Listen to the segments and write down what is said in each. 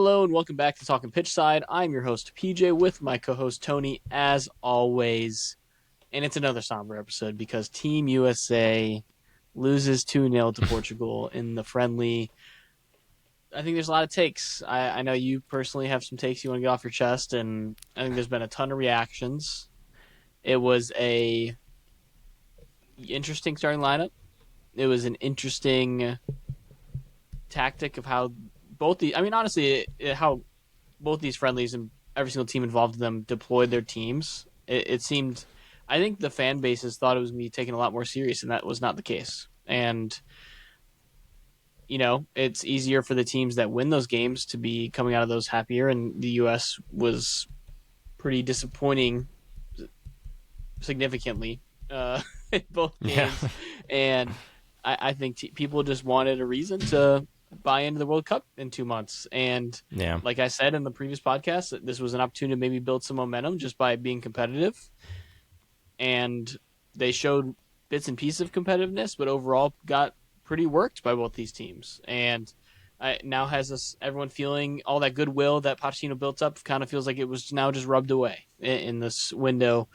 Hello and welcome back to Talkin Pitch Side. I'm your host PJ with my co-host Tony, as always. And it's another somber episode because Team USA loses 2-0 to Portugal in the friendly. I think there's a lot of takes. I know you personally have some takes you want to get off your chest, and I think there's been a ton of reactions. It was a interesting starting lineup. It was an interesting tactic of how how both these friendlies and every single team involved in them deployed their teams. It seemed, I think the fan bases thought it was going to be taken a lot more serious, and that was not the case. And, it's easier for the teams that win those games to be coming out of those happier, and the U.S. was pretty disappointing significantly in both games. Yeah. And I think people just wanted a reason to buy into the World Cup in 2 months. And like I said in the previous podcast, this was an opportunity to maybe build some momentum just by being competitive. And they showed bits and pieces of competitiveness, but overall got pretty worked by both these teams. And now has everyone feeling all that goodwill that Pochettino built up kind of feels like it was now just rubbed away in this window.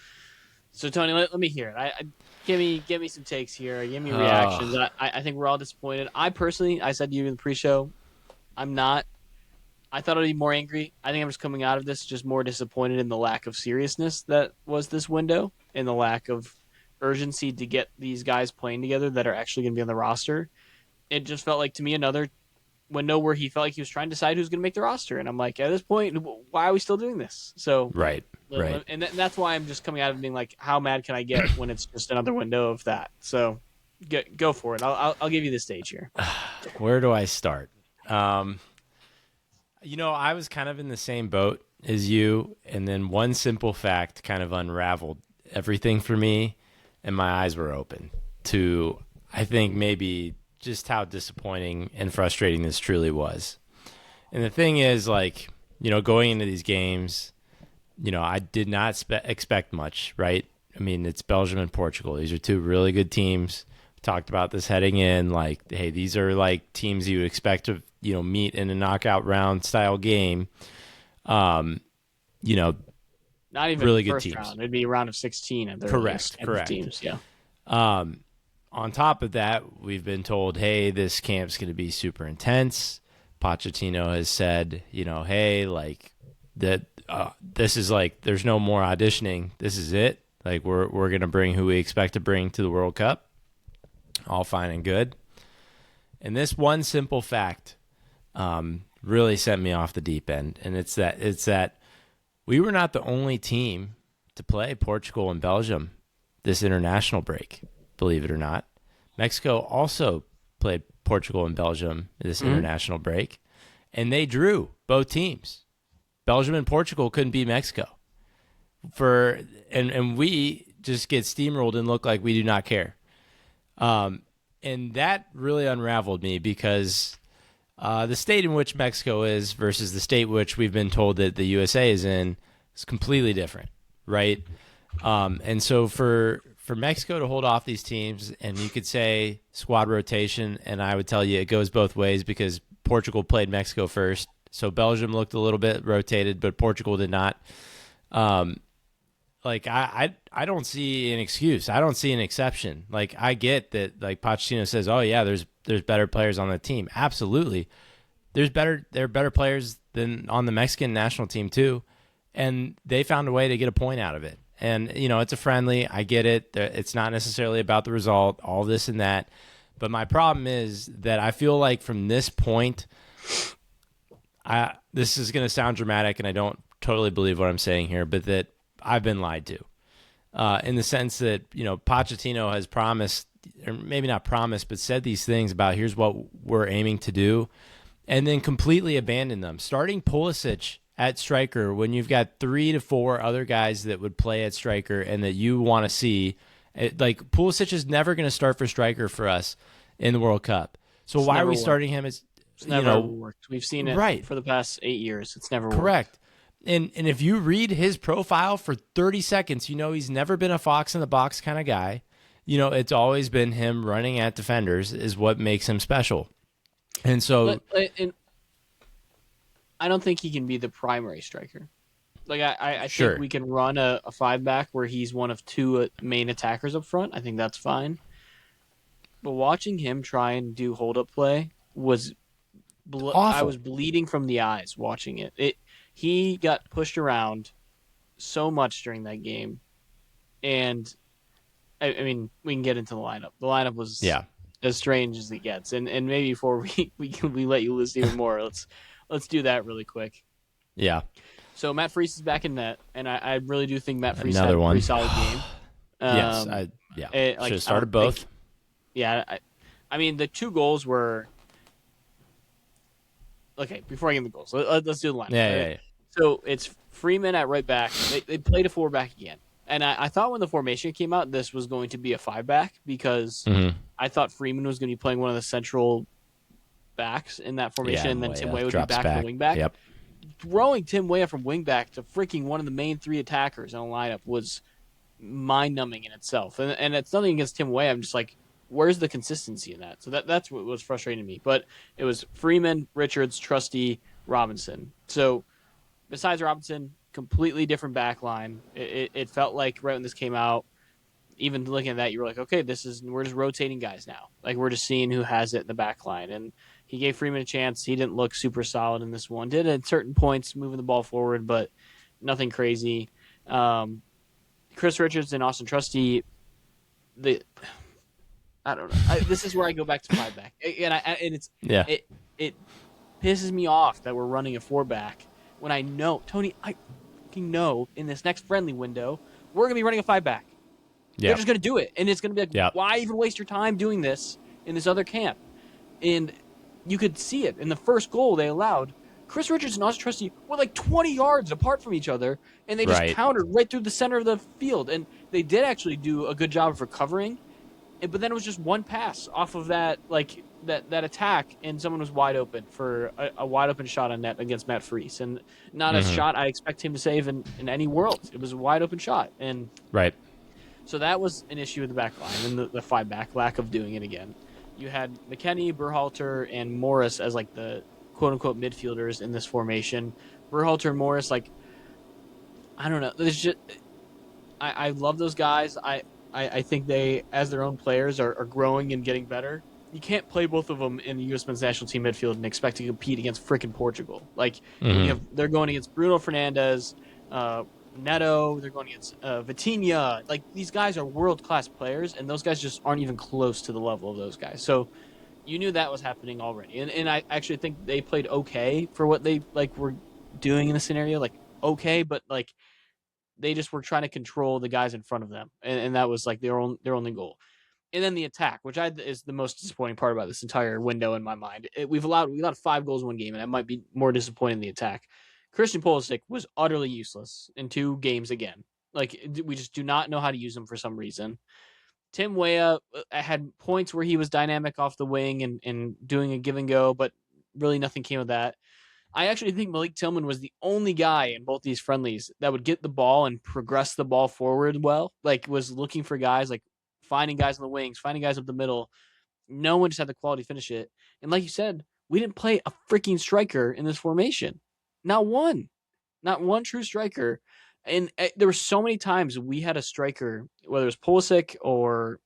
So Tony, let me hear it. Give me some takes here. Give me reactions. I think we're all disappointed. I said to you in the pre-show, I'm not. I thought I'd be more angry. I think I'm just coming out of this just more disappointed in the lack of seriousness that was this window and the lack of urgency to get these guys playing together that are actually going to be on the roster. It just felt like to me another window where he felt like he was trying to decide who's going to make the roster. And I'm like, at this point, why are we still doing this? So Right. And that's why I'm just coming out of being like, how mad can I get when it's just another window of that? So go for it. I'll give you the stage here. Where do I start? I was kind of in the same boat as you, and then one simple fact kind of unraveled everything for me, and my eyes were open to, I think, maybe just how disappointing and frustrating this truly was. And the thing is, going into these games, I did not expect much, right? I mean, it's Belgium and Portugal. These are two really good teams. We talked about this heading in, hey, these are teams you would expect to, meet in a knockout round style game. Not even really first good teams. Round. It'd be a round of 16 at the Correct. teams, yeah. On top of that, we've been told, hey, this camp's going to be super intense. Pochettino has said, hey, this is there's no more auditioning. This is it. We're going to bring who we expect to bring to the World Cup. All fine and good. And this one simple fact really sent me off the deep end. And it's that we were not the only team to play Portugal and Belgium this international break, believe it or not. Mexico also played Portugal and Belgium this international break, and they drew both teams. Belgium and Portugal couldn't beat Mexico. And we just get steamrolled and look like we do not care. And that really unraveled me because the state in which Mexico is versus the state which we've been told that the USA is in is completely different, right? And so for Mexico to hold off these teams, and you could say squad rotation, and I would tell you it goes both ways because Portugal played Mexico first. So Belgium looked a little bit rotated, but Portugal did not. I don't see an excuse. I don't see an exception. I get that Pochettino says, "Oh yeah, there's better players on the team." Absolutely. There are better players than on the Mexican national team too, and they found a way to get a point out of it. And it's a friendly. I get it. It's not necessarily about the result, all this and that. But my problem is that I feel like from this point, this is going to sound dramatic, and I don't totally believe what I'm saying here, but that I've been lied to, in the sense that Pochettino has promised, or maybe not promised, but said these things about here's what we're aiming to do, and then completely abandoned them. Starting Pulisic at striker when you've got 3 to 4 other guys that would play at striker and that you want to see. Pulisic is never going to start for striker for us in the World Cup. So why are we starting him as? It's never worked. We've seen it for the past 8 years. It's never worked. Correct. And if you read his profile for 30 seconds, he's never been a fox in the box kind of guy. It's always been him running at defenders is what makes him special. And so I don't think he can be the primary striker. Like I Sure. think we can run a 5-back where he's one of 2 main attackers up front. I think that's fine. But watching him try and do hold up play was I was bleeding from the eyes watching it. He got pushed around so much during that game, and I mean we can get into the lineup. The lineup was as strange as it gets, and maybe before we let you lose even more, let's do that really quick. Yeah. So Matt Freese is back in net, and I really do think Matt Freese had a pretty solid game. Yes, should have started both. I mean the 2 goals were okay. Before I get the goals, let's do the lineup. Yeah. So it's Freeman at right back. They played a 4-back again, and I thought when the formation came out, this was going to be a 5-back because I thought Freeman was going to be playing one of the central backs in that formation, and then Tim Weah would be back to wing back. Yep. Throwing Tim Weah from wing back to freaking one of the main 3 attackers in a lineup was mind-numbing in itself. And it's nothing against Tim Weah. I'm just like, where's the consistency in that? So that's what was frustrating to me. But it was Freeman, Richards, Trusty, Robinson. So besides Robinson, completely different back line. It felt like right when this came out, even looking at that, you were like, okay, we're just rotating guys now. Like we're just seeing who has it in the back line. And he gave Freeman a chance. He didn't look super solid in this one. Did at certain points moving the ball forward, but nothing crazy. Chris Richards and Austin Trusty, I don't know. This is where I go back to 5-back, it pisses me off that we're running a 4-back when I know I fucking know in this next friendly window we're gonna be running a 5-back. They're just gonna do it, and it's gonna be like, why even waste your time doing this in this other camp? And you could see it in the first goal they allowed. Chris Richards and Austin Trusty were like 20 yards apart from each other, and they just countered right through the center of the field. And they did actually do a good job of recovering, but then it was just one pass off of that attack, and someone was wide open for a wide open shot on net against Matt Freese, and not a shot I expect him to save in any world. It was a wide open shot, and so that was an issue with the back line and the 5-back lack of doing it again. You had McKennie, Berhalter, and Morris as like the quote-unquote midfielders in this formation. Berhalter and Morris, like, I don't know. There's just, I love those guys. I think they, as their own players, are growing and getting better. You can't play both of them in the U.S. men's national team midfield and expect to compete against frickin' Portugal. Like, they're going against Bruno Fernandes, Neto, they're going against Vitinha. Like, these guys are world-class players, and those guys just aren't even close to the level of those guys. So you knew that was happening already. And I actually think they played okay for what they were doing in the scenario. Like, okay, but like they just were trying to control the guys in front of them. And that was like their only goal. And then the attack, which is the most disappointing part about this entire window in my mind. We allowed 5 goals in one game, and that might be more disappointing in the attack. Christian Pulisic was utterly useless in 2 games again. Like, we just do not know how to use him for some reason. Tim Weah had points where he was dynamic off the wing and doing a give and go, but really nothing came of that. I actually think Malik Tillman was the only guy in both these friendlies that would get the ball and progress the ball forward well. Like, was looking for guys, like finding guys in the wings, finding guys up the middle. No one just had the quality to finish it. And like you said, we didn't play a freaking striker in this formation. Not one true striker. And there were so many times we had a striker, whether it was Pulisic or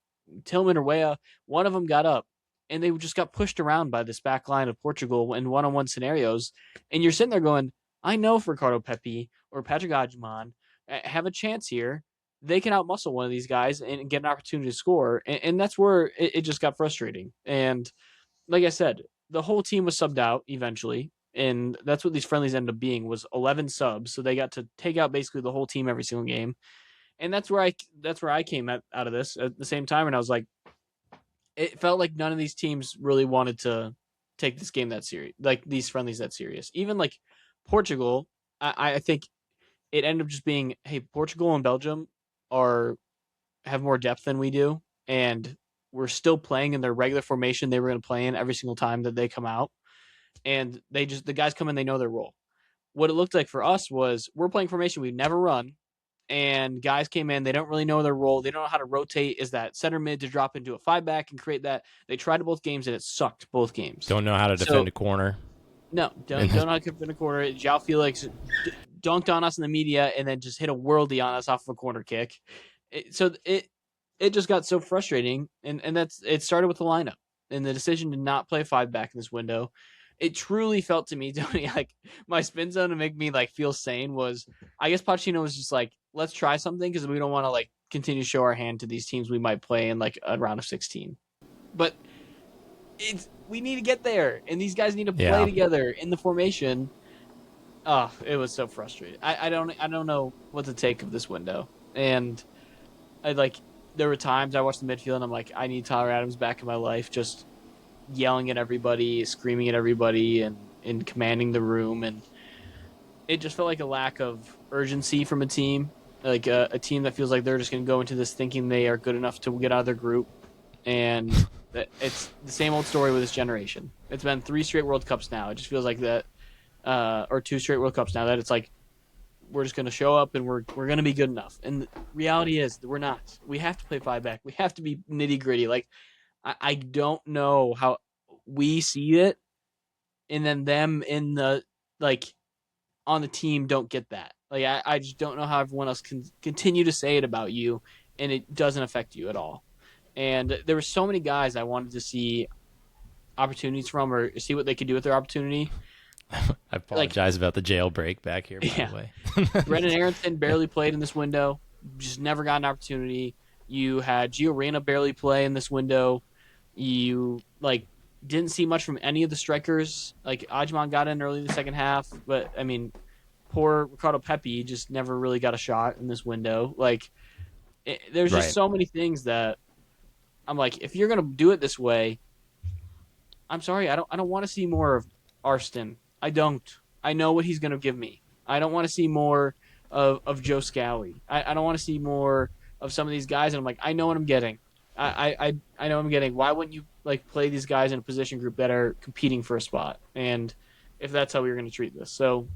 Tillman or Weah, one of them got up, and they just got pushed around by this back line of Portugal in one-on-one scenarios. And you're sitting there going, I know if Ricardo Pepi or Patrick Ajman have a chance here, they can outmuscle one of these guys and get an opportunity to score. And that's where it just got frustrating. And like I said, the whole team was subbed out eventually. And that's what these friendlies ended up being, was 11 subs. So they got to take out basically the whole team every single game. And that's where I came out of this at the same time. And I was like, it felt like none of these teams really wanted to take this game that serious, like these friendlies that serious. Even like Portugal, I think it ended up just being, hey, Portugal and Belgium have more depth than we do. And we're still playing in their regular formation they were going to play in every single time that they come out. And the guys come in, they know their role. What it looked like for us was we're playing formation we've never run, and guys came in, they don't really know their role. They don't know how to rotate. Is that center mid to drop into a 5-back and create that? They tried both games, and it sucked both games. Don't know how to defend a corner. No, don't knock up in a corner. João Felix dunked on us in the media and then just hit a worldie on us off of a corner kick. It just got so frustrating, and it started with the lineup and the decision to not play 5 back in this window. It truly felt to me, Tony, like my spin zone to make me like feel sane was, I guess Pochettino was just like, let's try something because we don't want to like continue to show our hand to these teams we might play in like a round of 16. But we need to get there, and these guys need to play together in the formation. Oh, it was so frustrating. I don't know what to take of this window, and there were times I watched the midfield and I'm like, I need Tyler Adams back in my life, just yelling at everybody, screaming at everybody, and commanding the room, and it just felt like a lack of urgency from a team, like a team that feels like they're just going to go into this thinking they are good enough to get out of their group, and it's the same old story with this generation. It's been 3 straight World Cups now. It just feels like that, or 2 straight World Cups now, that it's like we're just going to show up and we're going to be good enough. And the reality is that we're not. We have to play 5 back. We have to be nitty gritty. Like I don't know how we see it, and then them in the on the team don't get that. Like I just don't know how everyone else can continue to say it about you, and it doesn't affect you at all. And there were so many guys I wanted to see opportunities from, or see what they could do with their opportunity. I apologize about the jailbreak back here, by the way. Brendan Aronson barely played in this window, just never got an opportunity. You had Gio Reyna barely play in this window. You didn't see much from any of the strikers. Like Ajman got in early in the second half, but I mean, poor Ricardo Pepi just never really got a shot in this window. There's just so many things that I'm like, if you're gonna do it this way, I'm sorry, I don't want to see more of Arston. I don't. I know what he's gonna give me. I don't want to see more of Joe Scally. I don't want to see more of some of these guys, and I'm like, I know what I'm getting. I know what I'm getting. Why wouldn't you play these guys in a position group that are competing for a spot? And if that's how we were going to treat this, so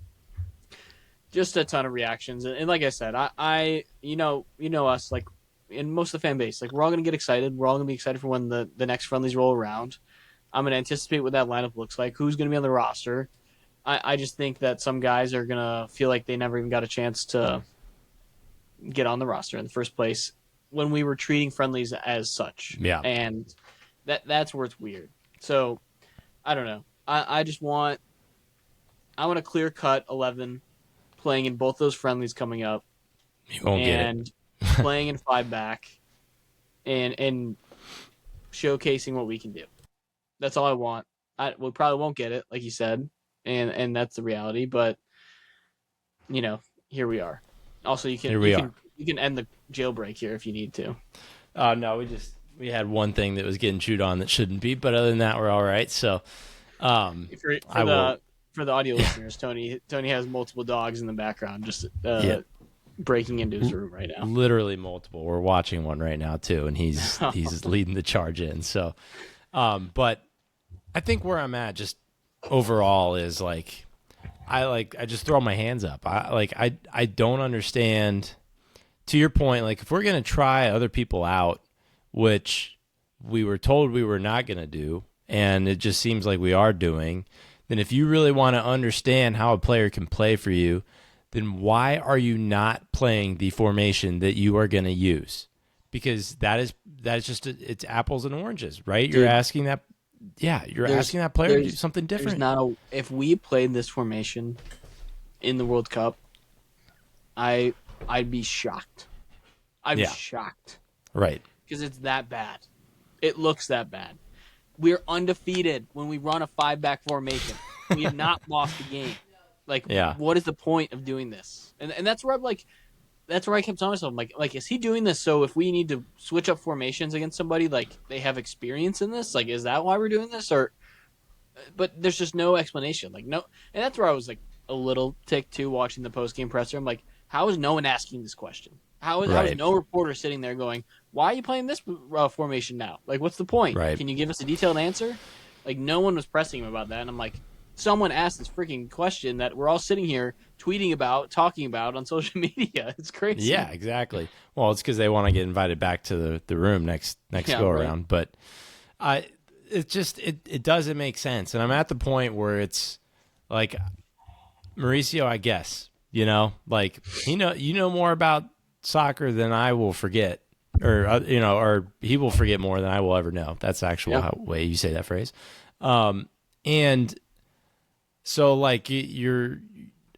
just a ton of reactions. And like I said, I you know us, in most of the fan base, we're all going to get excited. We're all going to be excited for when the next friendlies roll around. I'm going to anticipate what that lineup looks like, who's going to be on the roster. I just think that some guys are going to feel like they never even got a chance to get on the roster in the first place when we were treating friendlies as such. Yeah. And that's where it's weird. So I don't know. I want a clear cut 11 playing in both those friendlies coming up. You won't get it. And playing in 5 back and showcasing what we can do. That's all I want. We probably won't get it, like you said, and that's the reality. But here we are. Also, you can end the jailbreak here if you need to. No, we had one thing that was getting chewed on that shouldn't be, but other than that, we're all right. So, for the audio listeners, Tony has multiple dogs in the background, just breaking into his room right now. Literally multiple. We're watching one right now too, and he's leading the charge in. So, but I think where I'm at just overall is I just throw my hands up. I don't understand. To your point, if we're going to try other people out, which we were told we were not going to do, and it just seems like we are doing, then if you really want to understand how a player can play for you, then why are you not playing the formation that you are going to use? Because that's just it's apples and oranges, right? You're asking that. Yeah, asking that player to do something different. If we played this formation in the World Cup, I'd be shocked. I'd be shocked. Right. Because it's that bad. It looks that bad. We're undefeated when we run a 5 back formation. We have not lost a game. What is the point of doing this? And that's where that's where I kept telling myself, is he doing this so if we need to switch up formations against somebody, they have experience in this? Is that why we're doing this? But there's just no explanation. No, and that's where I was a little ticked too watching the post game presser. I'm like, how is no one asking this question? How is no reporter sitting there going, why are you playing this formation now? What's the point? Right. Can you give us a detailed answer? No one was pressing him about that, and I'm like, someone asked this freaking question that we're all sitting here tweeting about, talking about on social media. It's crazy. Yeah, exactly. Well, it's because they want to get invited back to the room next go around. But it doesn't make sense. And I'm at the point where it's like Mauricio, I guess, like you know more about soccer than I will forget, or or he will forget more than I will ever know. That's the actual way you say that phrase. And so like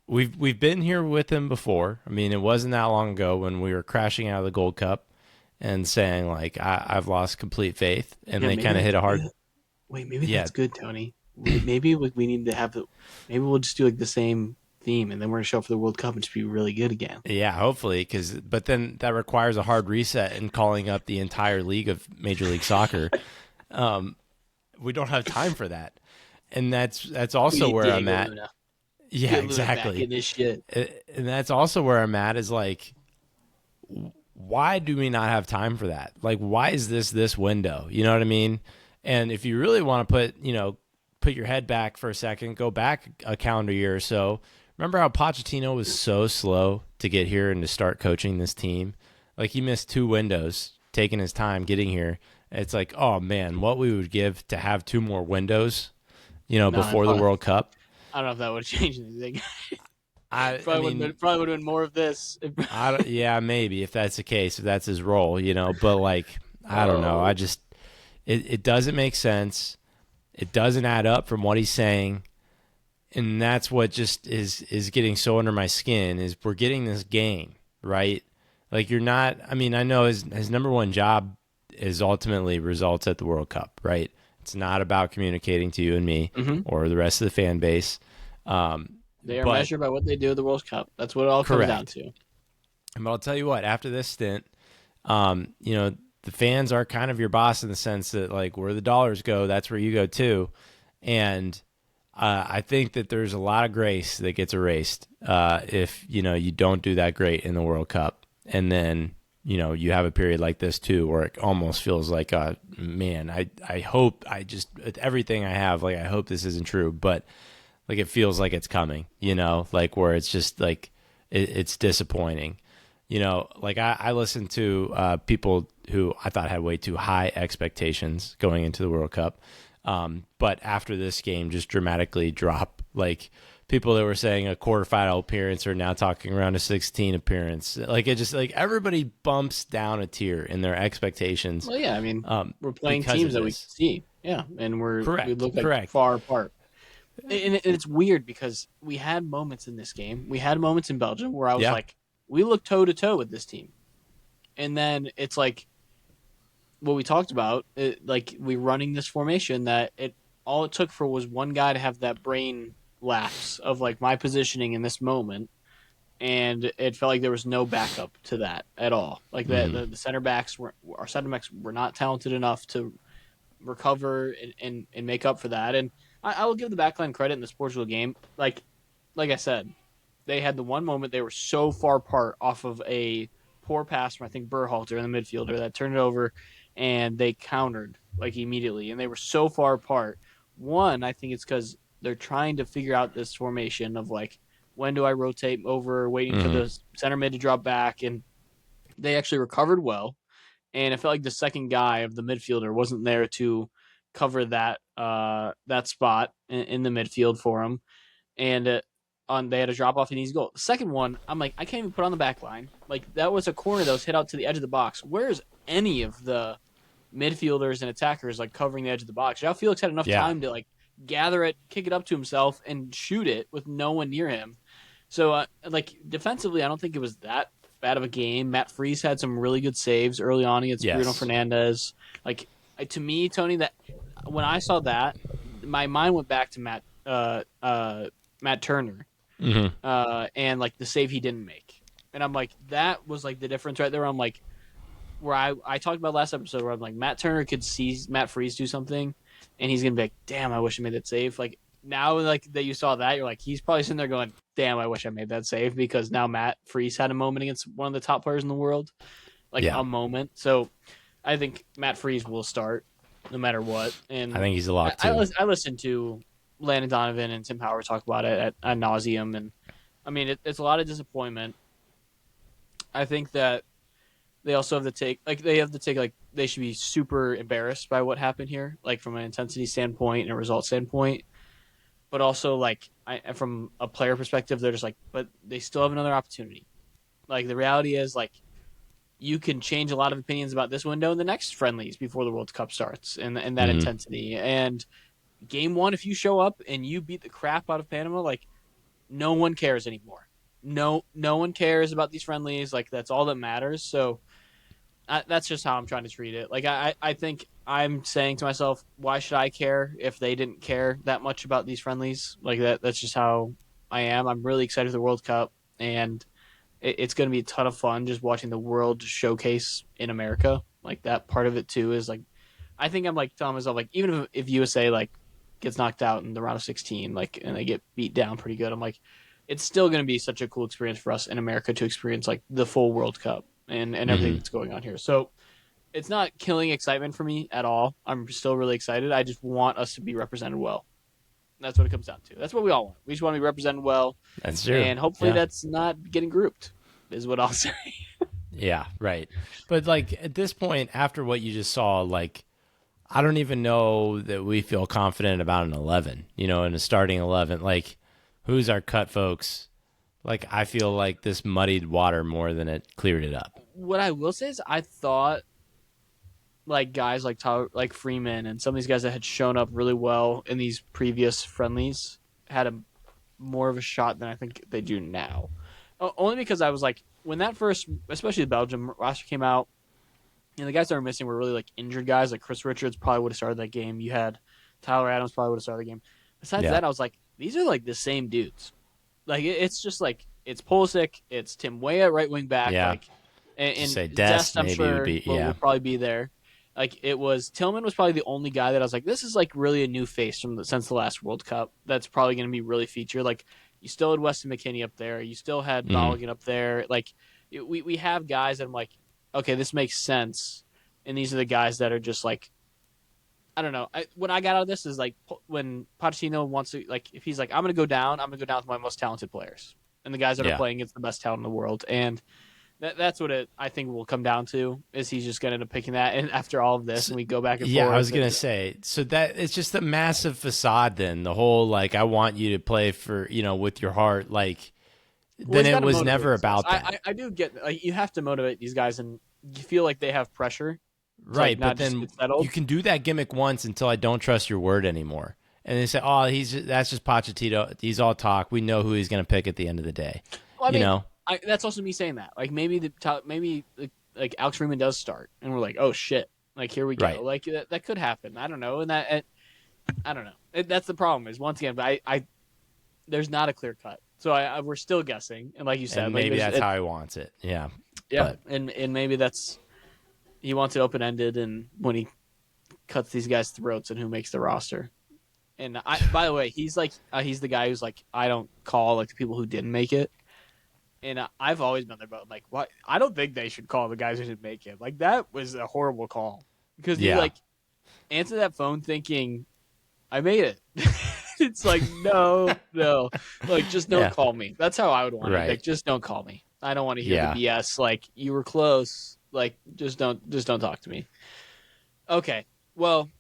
we've been here with him before. I mean, it wasn't that long ago when we were crashing out of the Gold Cup and saying like I've lost complete faith, and they kind of hit a hard. Wait, maybe that's good, Tony. Maybe we need to have maybe we'll just do like the same theme, and then we're gonna show up for the World Cup and just be really good again. Yeah, hopefully, but then that requires a hard reset and calling up the entire league of Major League Soccer. We don't have time for that, and that's also where I'm at. Luna. Yeah, exactly. Back in this shit. And that's also where I'm at is like, why do we not have time for that? Like, why is this window? You know what I mean? And if you really want to put your head back for a second, go back a calendar year or so. Remember how Pochettino was so slow to get here and to start coaching this team? Like, he missed 2 windows, taking his time getting here. It's like, oh man, what we would give to have 2 more windows, before the World Cup. I don't know if that would change anything. Probably would have been more of this. Yeah, maybe if that's the case, if that's his role, But like, I don't know. I just it doesn't make sense. It doesn't add up from what he's saying, and that's what just is getting so under my skin. Is we're getting this game right. Like you're not. I mean, I know his number one job is ultimately results at the World Cup, right? It's not about communicating to you and me or the rest of the fan base. They are measured by what they do at the World Cup. That's what it all comes down to. But I'll tell you what, after this stint, the fans are kind of your boss in the sense that like where the dollars go, that's where you go too. And I think that there's a lot of grace that gets erased if, you don't do that great in the World Cup. And then you have a period like this too, where it almost feels like, man, I hope with everything I have, like, I hope this isn't true, but like, it feels like it's coming, like where it's just like, it's disappointing, like I listened to people who I thought had way too high expectations going into the World Cup. But after this game just dramatically drop, like, people that were saying a quarterfinal appearance are now talking around a 16 appearance. Like, it just like everybody bumps down a tier in their expectations. Well, yeah, I mean, we're playing teams that we can see. Yeah, and we look like far apart. And it's weird because we had moments in this game. We had moments in Belgium where I was like, we look toe to toe with this team. And then it's like what we talked about, like we running this formation that all it took for was one guy to have that brain lapse of like my positioning in this moment, and it felt like there was no backup to that at all. Like the center backs were not talented enough to recover and make up for that. And I will give the backline credit in this Portugal game. Like I said, they had the one moment they were so far apart off of a poor pass from I think Berhalter, in the midfielder, that turned it over, and they countered like immediately, and they were so far apart. One, I think it's because they're trying to figure out this formation of like, when do I rotate over, waiting for the center mid to drop back, and they actually recovered well. And it felt like the second guy of the midfielder wasn't there to cover that spot in the midfield for him, and they had a drop off an easy goal. The second one, I'm like, I can't even put on the back line. Like, that was a corner that was hit out to the edge of the box. Where's any of the midfielders and attackers like covering the edge of the box? João Felix had enough time to like gather it, kick it up to himself, and shoot it with no one near him. So, like, defensively, I don't think it was that bad of a game. Matt Freese had some really good saves early on against Bruno Fernandes. Like, to me, Tony, that when I saw that, my mind went back to Matt Turner, and like the save he didn't make, and I'm like, that was like the difference right there. I'm like, where I talked about last episode, where I'm like, Matt Turner could see Matt Freese do something, and he's gonna be like, damn, I wish I made that save. Like, now, like, that you saw that, you're like, he's probably sitting there going, damn, I wish I made that save, because now Matt Freese had a moment against one of the top players in the world, like a moment. So I think Matt Freese will start no matter what. And I think he's a lock too. I listened to Landon Donovan and Tim Howard talk about it ad nauseum, and I mean, it's a lot of disappointment. I think that they also have to take they should be super embarrassed by what happened here, like from an intensity standpoint and a result standpoint. but also like from a player perspective, they're just like, but they still have another opportunity. Like the reality is like you can change a lot of opinions about this window in the next friendlies before the World Cup starts and that intensity. And game one, if you show up and you beat the crap out of Panama, like no one cares anymore. No one cares about these friendlies. Like that's all that matters. So that's just how I'm trying to treat it. Like I think I'm saying to myself, why should I care if they didn't care that much about these friendlies? Like that's just how I am. I'm really excited for the World Cup, and it's going to be a ton of fun just watching the world showcase in America. Like that part of it too is like, I think I'm like telling myself like even if USA like gets knocked out in the round of 16, like and they get beat down pretty good, I'm like, it's still going to be such a cool experience for us in America to experience like the full World Cup and everything that's going on here. So it's not killing excitement for me at all. I'm still really excited. I just want us to be represented well. That's what it comes down to. That's what we all want. We just want to be represented well. That's true. And hopefully that's not getting grouped, is what I'll say. Yeah, right. But like at this point, after what you just saw, like I don't even know that we feel confident about an 11, in a starting 11. Like who's our cut, folks? Like I feel like this muddied water more than it cleared it up. What I will say is I thought like guys like Tyler, like Freeman and some of these guys that had shown up really well in these previous friendlies had a more of a shot than I think they do now. Only because I was like, when that first, especially the Belgium roster came out, and the guys that were missing were really like injured guys. Like Chris Richards probably would have started that game. You had Tyler Adams probably would have started the game. Besides that, I was like, these are like the same dudes. Like it's just like it's Pulisic, it's Tim Weah right wing back. Yeah. Like and Say Dest, I'm maybe sure would be, will probably be there. Like it was Tillman was probably the only guy that I was like, this is like really a new face since the last World Cup. That's probably going to be really featured. Like you still had Weston McKennie up there, you still had Balogun up there. Like we have guys that I'm like, okay, this makes sense. And these are the guys that are just like, I don't know. What I got out of this is like when Pochettino wants to, like, if he's like, I'm going to go down with my most talented players and the guys that are playing against the best talent in the world. And that's what I think will come down to is he's just going to end up picking that. And after all of this, and we go back and forth. Yeah, I was going to say, so that it's just a massive facade then. The whole, like, I want you to play for, with your heart. Like, then it was never about that. I do get, like, you have to motivate these guys and you feel like they have pressure. Right, but then you can do that gimmick once until I don't trust your word anymore. And they say, oh, that's just Pochettino. He's all talk. We know who he's going to pick at the end of the day. Well, I mean, that's also me saying that. Like maybe like Alex Freeman does start, and we're like, oh shit, like here we go. Right. Like that could happen. I don't know, and I don't know. That's the problem. Is once again, but I there's not a clear cut, so we're still guessing. And like you said, and maybe that's how he wants it. Yeah, yeah, and maybe that's he wants it open ended, and when he cuts these guys' throats, and who makes the roster. And by the way, he's he's the guy who's like, I don't call like the people who didn't make it. And I've always been there about like, what? I don't think they should call the guys who didn't make it. Like that was a horrible call because you like answer that phone thinking, I made it. It's like no, like just don't call me. That's how I would want it. Like just don't call me. I don't want to hear the BS. Like you were close. Like just don't talk to me. Okay, well.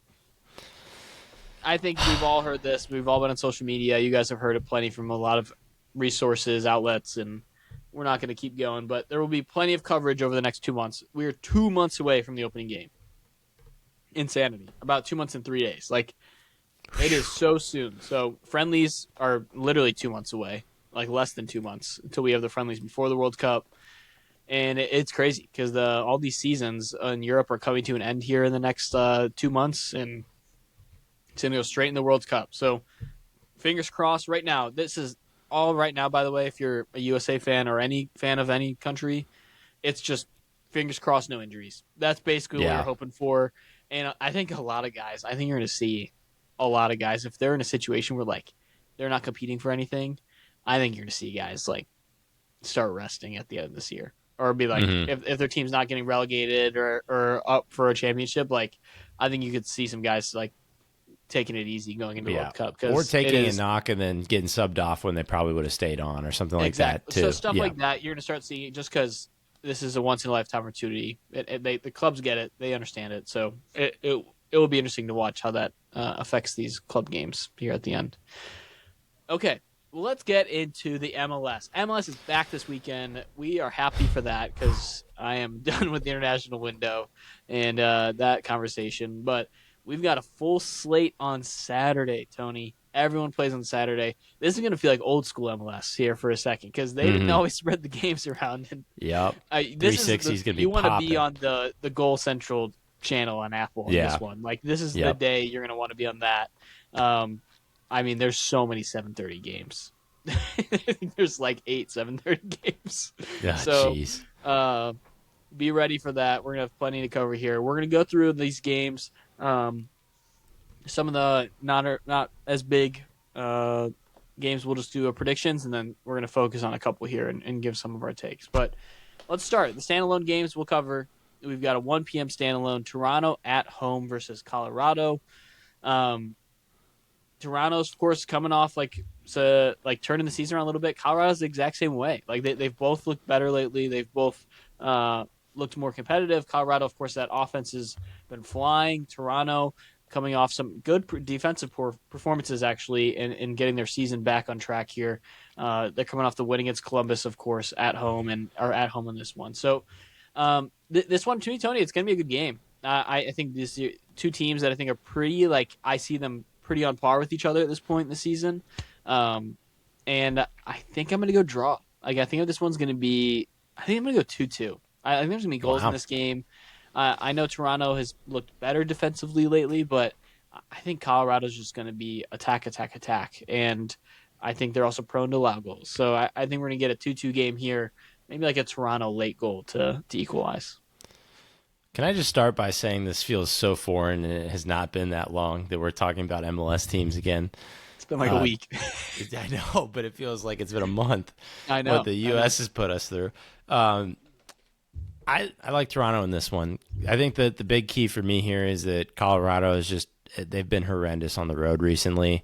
I think we've all heard this. We've all been on social media. You guys have heard it plenty from a lot of resources, outlets, and we're not going to keep going. But there will be plenty of coverage over the next 2 months. We are 2 months away from the opening game. Insanity. About 2 months and 3 days. Like, it is so soon. So friendlies are literally 2 months away. Like, less than 2 months until we have the friendlies before the World Cup. And it's crazy because all these seasons in Europe are coming to an end here in the next 2 months. And it's going to go straight in the World Cup. So fingers crossed right now. This is all right now, by the way, if you're a USA fan or any fan of any country, it's just fingers crossed, no injuries. That's basically what we're hoping for. And I think a lot of guys, I think you're going to see a lot of guys, if they're in a situation where like they're not competing for anything, I think you're going to see guys like start resting at the end of this year. Or be like, if their team's not getting relegated or up for a championship, like I think you could see some guys like taking it easy going into the World Cup. Or taking a knock and then getting subbed off when they probably would have stayed on or something like that, too. So stuff like that, you're going to start seeing just because this is a once-in-a-lifetime opportunity. The clubs get it. They understand it. So it will be interesting to watch how that affects these club games here at the end. Okay, well, let's get into the MLS. MLS is back this weekend. We are happy for that because I am done with the international window and that conversation. But we've got a full slate on Saturday, Tony. Everyone plays on Saturday. This is going to feel like old school MLS here for a second because they didn't always spread the games around. And Yep. this is 360 is going to be you want to be popping. on the Goal Central channel on Apple on this one. Like this is the day you're going to want to be on that. I mean, there's so many 7:30 games. There's like 8 7:30 games. So, be ready for that. We're gonna have plenty to cover here. We're gonna go through these games. Some of the not as big games, we'll just do predictions, and then we're gonna focus on a couple here and give some of our takes. But let's start the standalone games. We'll cover. We've got a 1 p.m. standalone. Toronto at home versus Colorado. Toronto's, of course, coming off turning the season around a little bit. Colorado's the exact same way. Like they've both looked better lately. They've both looked more competitive. Colorado, of course, that offense has been flying. Toronto coming off some good defensive performances actually, and getting their season back on track here. They're coming off the win against Columbus, of course, at home and are at home in this one. So this one to me, Tony, it's going to be a good game. I think these two teams that I think are pretty I see them pretty on par with each other at this point in the season. And I think I'm going to go draw. I think this one's going to be – I think I'm going to go 2-2. I think there's going to be goals in this game. I know Toronto has looked better defensively lately, but I think Colorado's just going to be attack. And I think they're also prone to allow goals. So I think we're going to get a 2-2 game here, maybe like a Toronto late goal to equalize. Can I just start by saying this feels so foreign, and it has not been that long that we're talking about MLS teams again. It's been like a week. I know, but it feels like it's been a month. I know. What the U.S. has put us through. I like Toronto in this one. I think that the big key for me here is that Colorado is they've been horrendous on the road recently.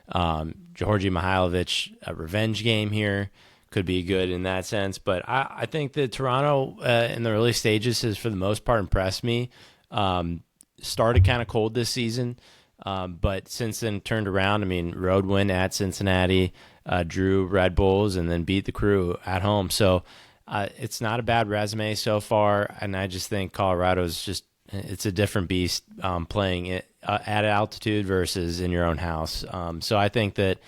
Georgi Mihailovic, a revenge game here. Could be good in that sense. But I think that Toronto in the early stages has, for the most part, impressed me. Started kind of cold this season, but since then turned around. I mean, road win at Cincinnati, drew Red Bulls, and then beat the Crew at home. So it's not a bad resume so far, and I just think Colorado's it's a different beast playing it at altitude versus in your own house. So I think that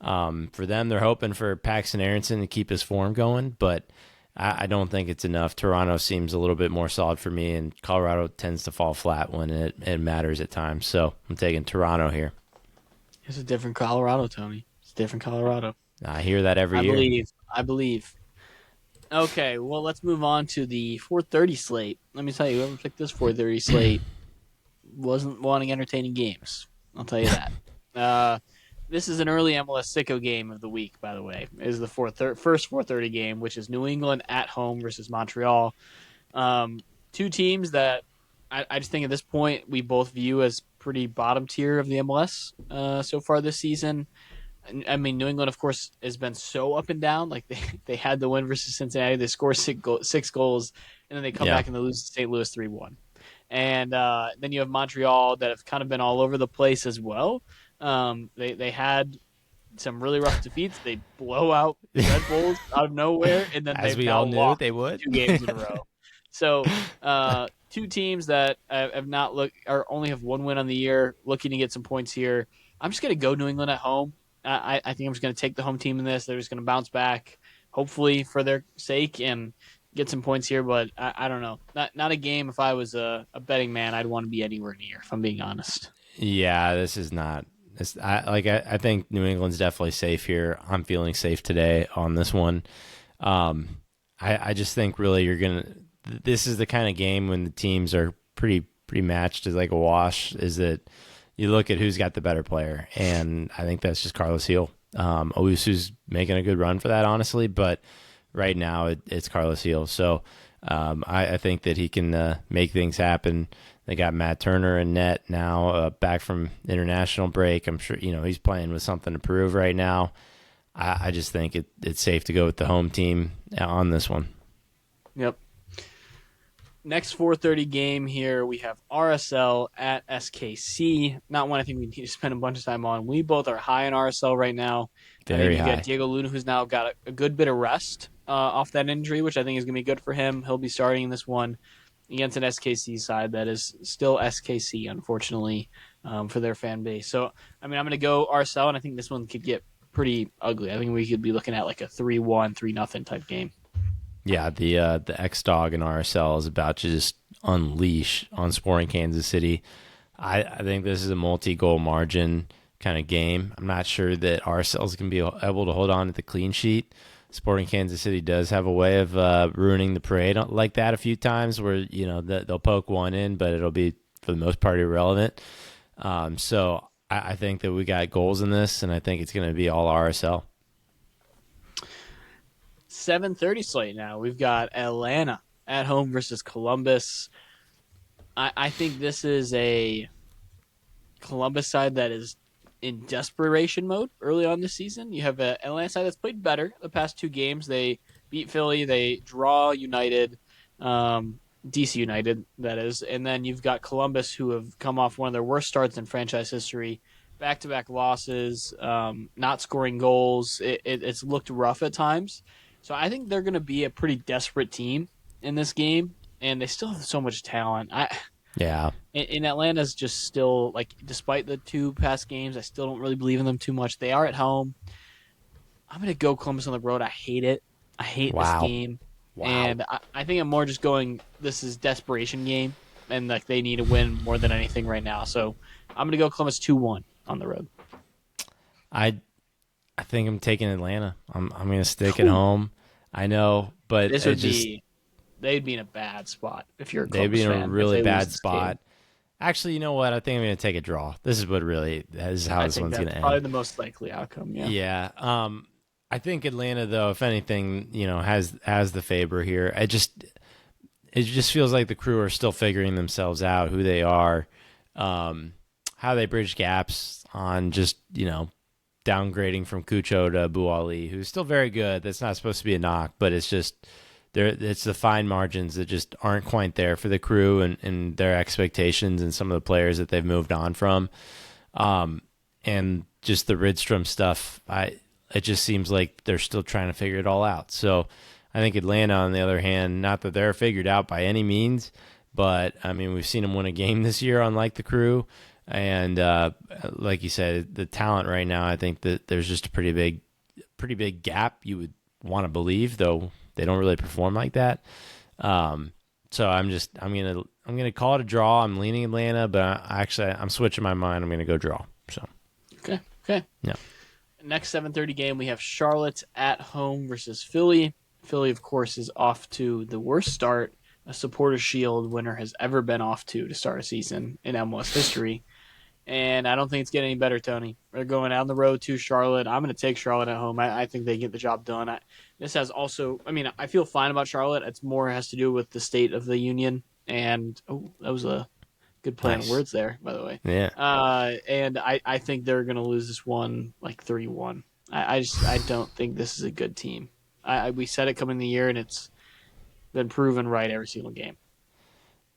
for them, they're hoping for Paxton Aronson to keep his form going, but I don't think it's enough. Toronto seems a little bit more solid for me, and Colorado tends to fall flat when it matters at times. So I'm taking Toronto here. It's a different Colorado, Tony. It's a different Colorado. I hear that every year. I believe. Okay, well, let's move on to the 4:30 slate. Let me tell you, whoever picked this 4:30 slate wasn't wanting entertaining games. I'll tell you that. This is an early MLS sicko game of the week, by the way. It is the first 4:30 game, which is New England at home versus Montreal. Two teams that I just think at this point we both view as pretty bottom tier of the MLS so far this season. I mean, New England, of course, has been so up and down. Like they had the win versus Cincinnati. They score 6 goals, and then they come back and they lose to St. Louis 3-1. And then you have Montreal that have kind of been all over the place as well. They had some really rough defeats. They blow out Red Bulls out of nowhere, and then as we all knew they would 2 games in a row. So two teams that have not only have 1 win on the year, looking to get some points here. I'm just going to go New England at home. I think I'm just going to take the home team in this. They're just going to bounce back, hopefully for their sake, and get some points here. But I don't know. Not a game. If I was a betting man, I'd want to be anywhere near, if I'm being honest. Yeah, this is not. I think New England's definitely safe here. I'm feeling safe today on this one. I just think really this is the kind of game when the teams are pretty matched as like a wash, is that you look at who's got the better player, and I think that's just Carlos Heel. Owusu's making a good run for that, honestly, but right now it's Carlos Heel. So I think that he can make things happen. They got Matt Turner in net now, back from international break. I'm sure he's playing with something to prove right now. I just think it's safe to go with the home team on this one. Yep. Next 4:30 game here, we have RSL at SKC. Not one I think we need to spend a bunch of time on. We both are high in RSL right now. I think Very you got high. Diego Luna, who's now got a good bit of rest off that injury, which I think is going to be good for him. He'll be starting this one against an SKC side that is still SKC, unfortunately, for their fan base. So, I mean, I'm going to go RSL, and I think this one could get pretty ugly. I think we could be looking at like a 3-1, 3-0 type game. Yeah, the X Dog in RSL is about to just unleash on Sporting Kansas City. I think this is a multi-goal margin kind of game. I'm not sure that RSL is going to be able to hold on to the clean sheet. Sporting Kansas City does have a way of ruining the parade like that a few times, where they'll poke one in, but it'll be for the most part irrelevant. So I think that we got goals in this, and I think it's going to be all RSL. 7:30 slate now. We've got Atlanta at home versus Columbus. I think this is a Columbus side that is in desperation mode early on this season. You have an Atlanta side that's played better the past two games. They beat Philly, they draw United, DC United, that is. And then you've got Columbus, who have come off one of their worst starts in franchise history. Back-to-back losses, not scoring goals. It's looked rough at times. So I think they're going to be a pretty desperate team in this game, and they still have so much talent. Yeah. In Atlanta's just still, like, despite the two past games, I still don't really believe in them too much. They are at home. I'm going to go Columbus on the road. I hate it. I hate this game. Wow. And I think I'm more just going, this is desperation game, and like they need to win more than anything right now. So I'm going to go Columbus 2-1 on the road. I think I'm taking Atlanta. I'm going to stick at home. I know, but this would be they'd be in a bad spot if you're a Columbus they'd be in fan, a really bad game. spot. Actually, you know what? I think I'm going to take a draw. This is how this one's going to end. Probably the most likely outcome. Yeah. Yeah. I think Atlanta, though, if anything, has the favor here. It just feels like the Crew are still figuring themselves out, who they are, how they bridge gaps on just downgrading from Cucho to Bouali, who's still very good. That's not supposed to be a knock, but it's just it's the fine margins that just aren't quite there for the Crew and their expectations and some of the players that they've moved on from. And just the Rydstrom stuff, it just seems like they're still trying to figure it all out. So I think Atlanta, on the other hand, not that they're figured out by any means, but I mean, we've seen them win a game this year, unlike the Crew. And like you said, the talent right now, I think that there's just a pretty big gap. You would want to believe, though they don't really perform like that. So I'm gonna call it a draw. I'm leaning Atlanta, but I'm switching my mind. I'm gonna go draw. So okay. Yeah. Next 7:30 game, we have Charlotte at home versus Philly. Philly, of course, is off to the worst start a Supporters Shield winner has ever been off to start a season in MLS history. And I don't think it's getting any better, Tony. They're going down the road to Charlotte. I'm going to take Charlotte at home. I think they get the job done. I feel fine about Charlotte. It's more has to do with the state of the union. And, that was a good play on words there, by the way. Yeah. And I think they're going to lose this one like 3-1. I don't think this is a good team. We said it coming in the year, and it's been proven right every single game.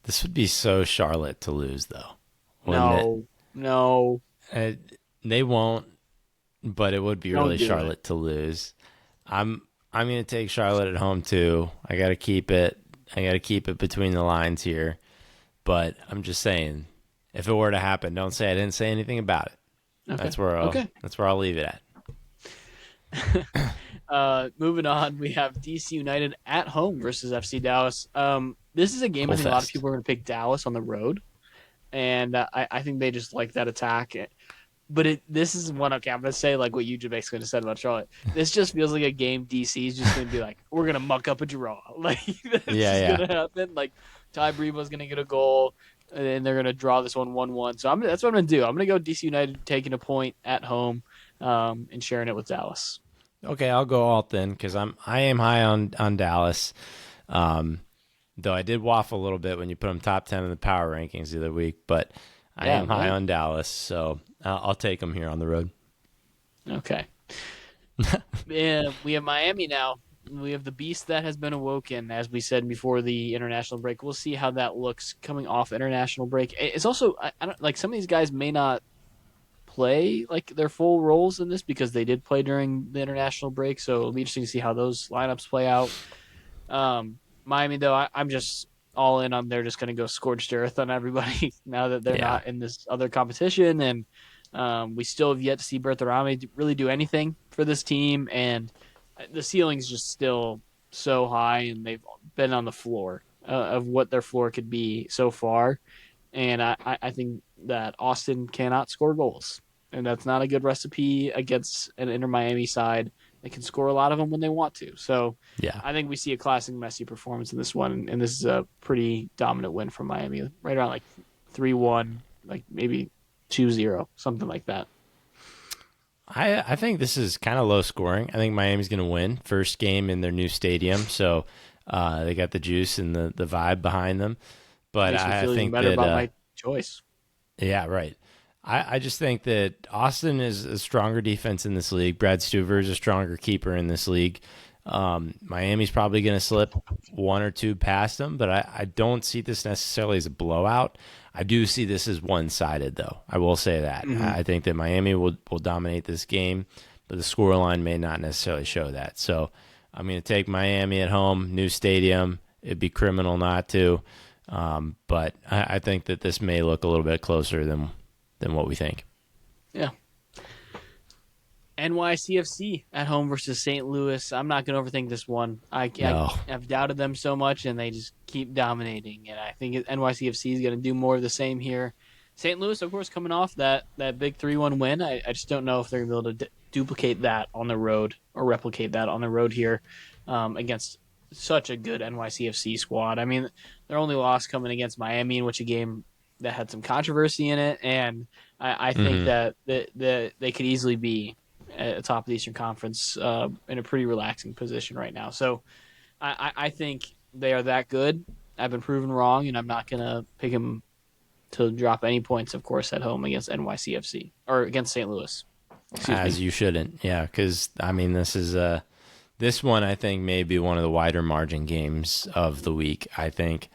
This would be so Charlotte to lose, though. No. They won't, but it would be really Charlotte to lose. I'm going to take Charlotte at home too. I got to keep it. Between the lines here. But I'm just saying, if it were to happen, don't say I didn't say anything about it. Okay. That's where I'll leave it at. Moving on, we have DC United at home versus FC Dallas. This is a game I think a lot of people are going to pick Dallas on the road. And I think they just like that attack. But this is one, okay, I'm going to say like what you just basically said about Charlotte. This just feels like a game DC is just going to be like, we're going to muck up a draw. Like, that's going to happen. Like, Ty Brevo's going to get a goal, and they're going to draw this one 1-1. So that's what I'm going to do. I'm going to go DC United taking a point at home and sharing it with Dallas. Okay, I'll go alt then because I am high on Dallas. Though I did waffle a little bit when you put them top 10 in the power rankings the other week, but I am high on Dallas, so I'll take them here on the road. Okay. We have Miami now. we have the beast that has been awoken, as we said before the international break. We'll see how that looks coming off international break. It's also I don't like some of these guys may not play like their full roles in this because they did play during the international break. So it'll be interesting to see how those lineups play out. Miami, though, I'm just all in on they're just going to go scorched earth on everybody now that they're not in this other competition. And we still have yet to see Bertharame really do anything for this team. And the ceiling's just still so high, and they've been on the floor of what their floor could be so far. And I think that Austin cannot score goals. And that's not a good recipe against an Inter Miami side. They can score a lot of them when they want to. So I think we see a classic Messi performance in this one. And this is a pretty dominant win from Miami. Right around like 3-1, like maybe 2-0, something like that. I think this is kind of low scoring. I think Miami's going to win. First game in their new stadium. So they got the juice and the vibe behind them. But I think better about my choice. Yeah, right. I just think that Austin is a stronger defense in this league. Brad Stuver is a stronger keeper in this league. Miami's probably going to slip one or two past them, but I don't see this necessarily as a blowout. I do see this as one-sided, though. I will say that. Mm-hmm. I think that Miami will dominate this game, but the scoreline may not necessarily show that. So I'm going to take Miami at home, new stadium. It'd be criminal not to. But I think that this may look a little bit closer than what we think. Yeah. NYCFC at home versus St. Louis. I'm not going to overthink this one. I've doubted them so much, and they just keep dominating. And I think NYCFC is going to do more of the same here. St. Louis, of course, coming off that big 3-1 win. I just don't know if they're going to be able to duplicate that on the road or replicate that on the road here against such a good NYCFC squad. I mean, their only loss coming against Miami, in which a game that had some controversy in it, and I think that they could easily be at the top of the Eastern Conference in a pretty relaxing position right now. So I think they are that good. I've been proven wrong, and I'm not going to pick them to drop any points, of course, at home against NYCFC or against St. Louis. As you shouldn't, yeah, because I mean this one I think may be one of the wider margin games of the week. I think,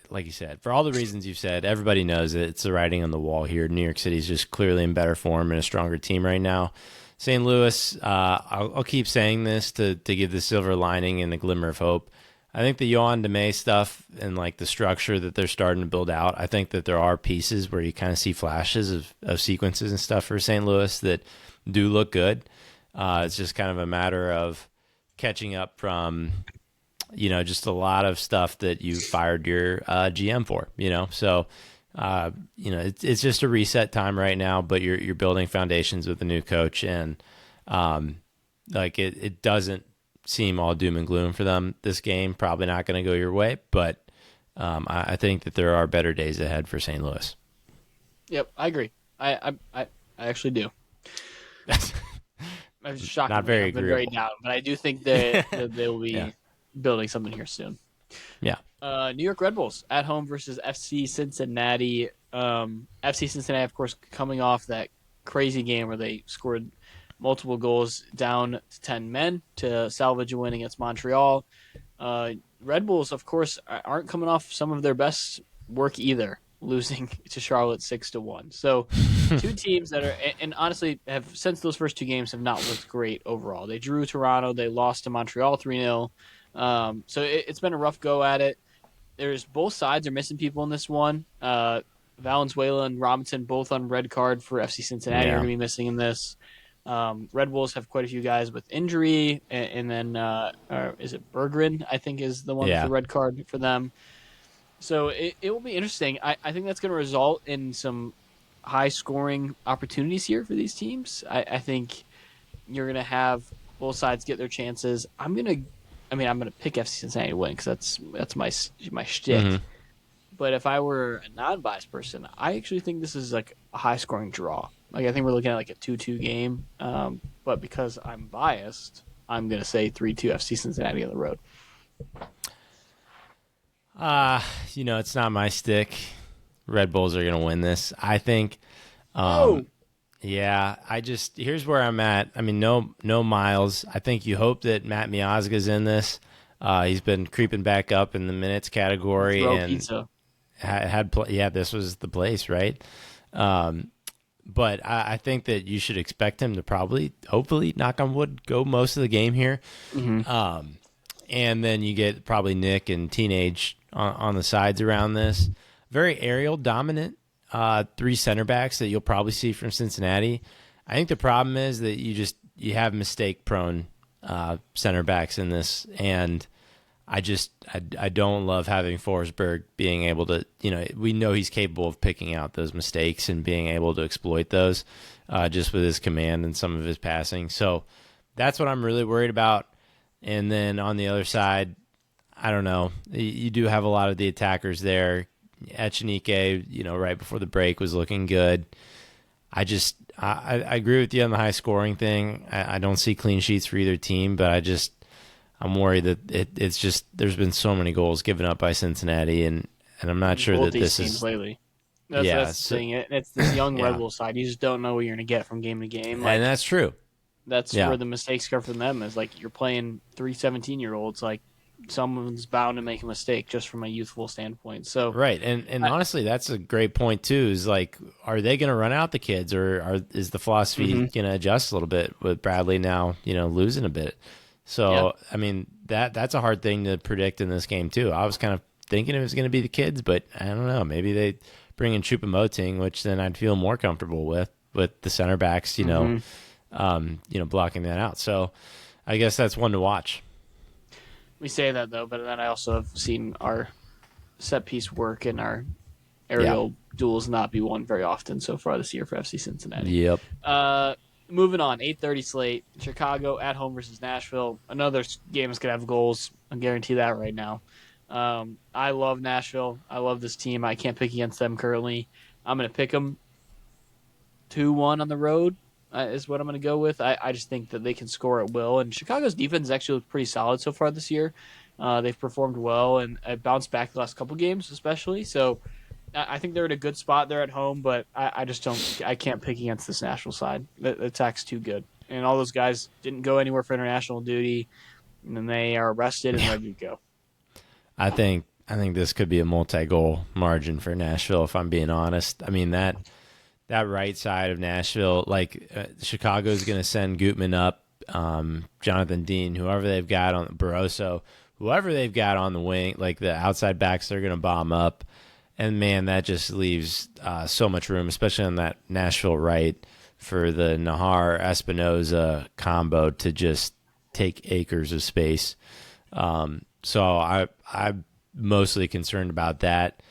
like you said, for all the reasons you've said, everybody knows it. It's the writing on the wall here. New York City's just clearly in better form and a stronger team right now. St. Louis, I'll keep saying this to give the silver lining and the glimmer of hope. I think the Yohan DeMay stuff and like the structure that they're starting to build out, I think that there are pieces where you kind of see flashes of sequences and stuff for St. Louis that do look good. It's just kind of a matter of catching up from, just a lot of stuff that you fired your GM for, So, it's just a reset time right now, but you're building foundations with a new coach, and it doesn't seem all doom and gloom for them this game. Probably not going to go your way, but I think that there are better days ahead for St. Louis. Yep, I agree. I actually do. I was shocked. Not very agreeable. Very down, but I do think that they will be building something here soon. Yeah. New York Red Bulls at home versus FC Cincinnati. FC Cincinnati, of course, coming off that crazy game where they scored multiple goals down to 10 men to salvage a win against Montreal. Red Bulls, of course, aren't coming off some of their best work either, losing to Charlotte 6-1. So two teams that are, and honestly, have since those first two games have not looked great overall. They drew Toronto, they lost to Montreal 3-0. So it's been a rough go at it. There's both sides are missing people in this one. Valenzuela and Robinson both on red card for FC Cincinnati are going to be missing in this. Red Bulls have quite a few guys with injury, and then is it Berggren, I think, is the one with the red card for them. So it will be interesting. I think that's going to result in some high-scoring opportunities here for these teams. I think you're going to have both sides get their chances. I'm going to pick FC Cincinnati to win because that's my shtick. Mm-hmm. But if I were a non-biased person, I actually think this is like a high-scoring draw. Like I think we're looking at like a 2-2 game. But because I'm biased, I'm going to say 3-2 FC Cincinnati on the road. It's not my stick. Red Bulls are going to win this. I think. Yeah, here's where I'm at. I mean, no Miles. I think you hope that Matt Miazga's in this. He's been creeping back up in the minutes category Throw and pizza. yeah, this was the place, right? Um, but I think that you should expect him to probably, hopefully, knock on wood, go most of the game here. Mm-hmm. And then you get probably Nick and Teenage on the sides around this. Very aerial dominant, three center backs that you'll probably see from Cincinnati. I think the problem is that you have mistake prone center backs in this, and I don't love having Forsberg being able to, we know he's capable of picking out those mistakes and being able to exploit those just with his command and some of his passing. So that's what I'm really worried about. And then on the other side, I don't know. You do have a lot of the attackers there. Echenique, right before the break was looking good. I agree with you on the high scoring thing. I don't see clean sheets for either team, but I'm worried that it's just there's been so many goals given up by Cincinnati, and I'm not sure that this is lately. That's the thing. It's this young Red Bull side. You just don't know what you're going to get from game to game. And that's true. That's where the mistakes come from them. Is like you're playing 3 17-year-olds. Like someone's bound to make a mistake just from a youthful standpoint. So right, and honestly, that's a great point too. Is like, are they going to run out the kids, or is the philosophy going to adjust a little bit with Bradley now, losing a bit? So I mean that's a hard thing to predict in this game too. I was kind of thinking it was going to be the kids, but I don't know. Maybe they bring in Choupo-Moting, which then I'd feel more comfortable with the center backs, blocking that out. So I guess that's one to watch. We say that though, but then I also have seen our set piece work and our aerial duels not be won very often so far this year for FC Cincinnati. Yep. Moving on, 8:30 slate. Chicago at home versus Nashville. Another game is gonna have goals. I guarantee that right now. I love Nashville. I love this team. I can't pick against them currently. I'm gonna pick them 2-1 on the road. Is what I'm going to go with. I just think that they can score at will. And Chicago's defense actually looked pretty solid so far this year. They've performed well and bounced back the last couple games, especially. So I think they're in a good spot there at home, but I can't pick against this Nashville side. The attack's too good. And all those guys didn't go anywhere for international duty, and then they are arrested and ready to go. I think this could be a multi-goal margin for Nashville, if I'm being honest. I mean, that right side of Nashville, Chicago's going to send Gutman up, Jonathan Dean, whoever they've got on Barroso, whoever they've got on the wing, like the outside backs, they're going to bomb up. And, man, that just leaves so much room, especially on that Nashville right, for the Nahar-Espinoza combo to just take acres of space. So I'm mostly concerned about that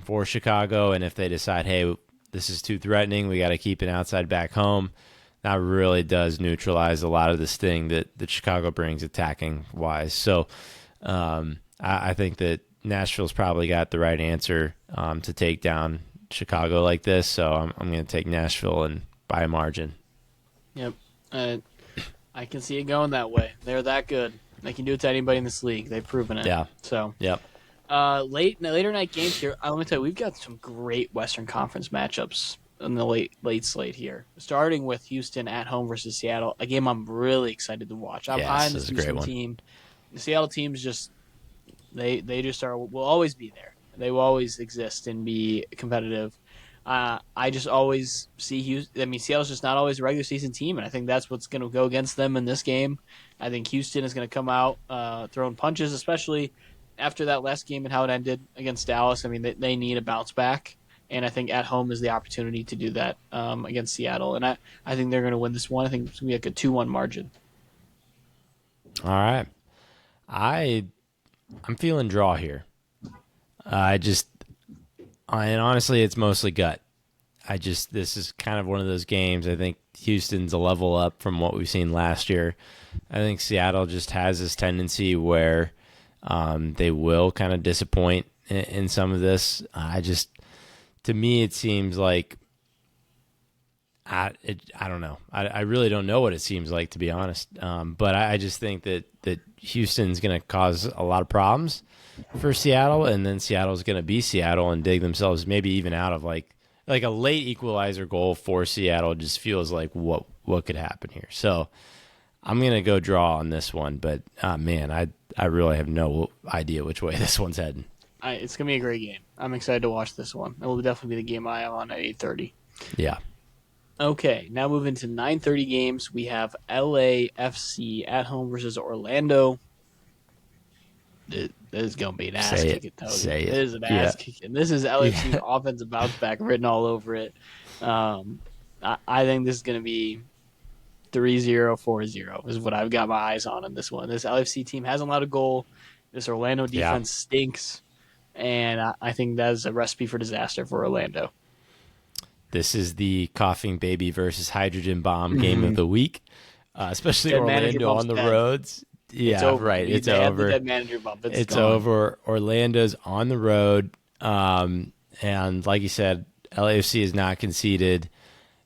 for Chicago. And if they decide, hey, this is too threatening, we got to keep an outside back home, that really does neutralize a lot of this thing that Chicago brings attacking-wise. So I think that Nashville's probably got the right answer to take down Chicago like this. So I'm going to take Nashville and by a margin. Yep. I can see it going that way. They're that good. They can do it to anybody in this league. They've proven it. Yeah. So. Yep. Later night games here. Let me tell you, we've got some great Western Conference matchups in the late slate here. Starting with Houston at home versus Seattle, a game I'm really excited to watch. I'm high on this Houston team. The Seattle team's just they just will always be there. They will always exist and be competitive. I just always see Houston. I mean, Seattle's just not always a regular season team, and I think that's what's going to go against them in this game. I think Houston is going to come out throwing punches, especially after that last game and how it ended against Dallas. I mean, they need a bounce back, and I think at home is the opportunity to do that against Seattle. And I think they're going to win this one. I think it's going to be like a 2-1 margin. All right. I'm feeling draw here. And honestly, it's mostly gut. This is kind of one of those games. I think Houston's a level up from what we've seen last year. I think Seattle just has this tendency where they will kind of disappoint in some of this. To me, it seems like I don't know. I really don't know what it seems like, to be honest. But I just think that Houston's going to cause a lot of problems for Seattle, and then Seattle's going to be Seattle and dig themselves maybe even out of like like a late equalizer goal for Seattle just feels like what could happen here. So I'm going to go draw on this one, but man, I really have no idea which way this one's heading. It's going to be a great game. I'm excited to watch this one. It will definitely be the game I am on at 8:30. Yeah. Okay, now moving to 9:30 games. We have LAFC at home versus Orlando. This is going to be an ass kicking, Tony. Say it. This is an ass kicking. This is LAFC's offensive bounce back written all over it. I think this is going to be 3-0, 4-0 is what I've got my eyes on in this one. This LAFC team hasn't allowed a goal. This Orlando defense stinks, and I think that is a recipe for disaster for Orlando. This is the coughing baby versus hydrogen bomb game of the week, especially Orlando on the roads. Yeah, it's over. Right. It's over. The dead manager bump. It's over. Orlando's on the road, and like you said, LAFC is not conceded.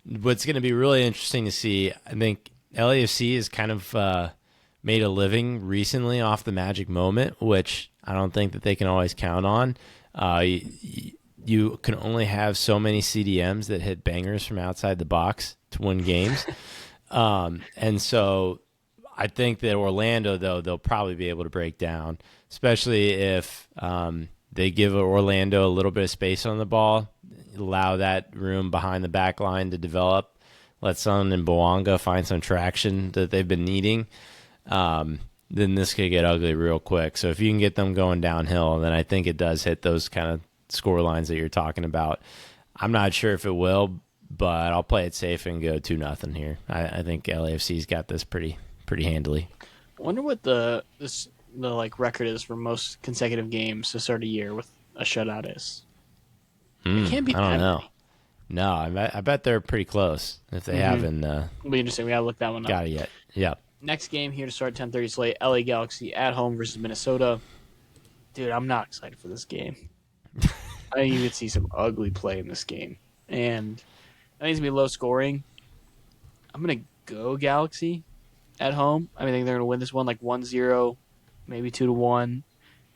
What's going to be really interesting to see, I think LAFC has kind of made a living recently off the magic moment, which I don't think that they can always count on. You can only have so many CDMs that hit bangers from outside the box to win games. And so I think that Orlando, though, they'll probably be able to break down, especially if they give Orlando a little bit of space on the ball, allow that room behind the back line to develop, let Son and Bouanga find some traction that they've been needing, then this could get ugly real quick. So if you can get them going downhill, then I think it does hit those kind of score lines that you're talking about. I'm not sure if it will, but I'll play it safe and go 2-0 here. I think LAFC's got this pretty handily. I wonder what the record is for most consecutive games to start a year with a shutout is. It can't be. I don't know. No, I bet they're pretty close if they haven't. It'll be interesting. We gotta look that one up. Got it yet? Yeah. Next game here to start 10:30 slate: LA Galaxy at home versus Minnesota. Dude, I'm not excited for this game. I think you could see some ugly play in this game, and I think it's gonna be low scoring. I'm gonna go Galaxy at home. I think they're gonna win this one like 1-0, maybe 2-1.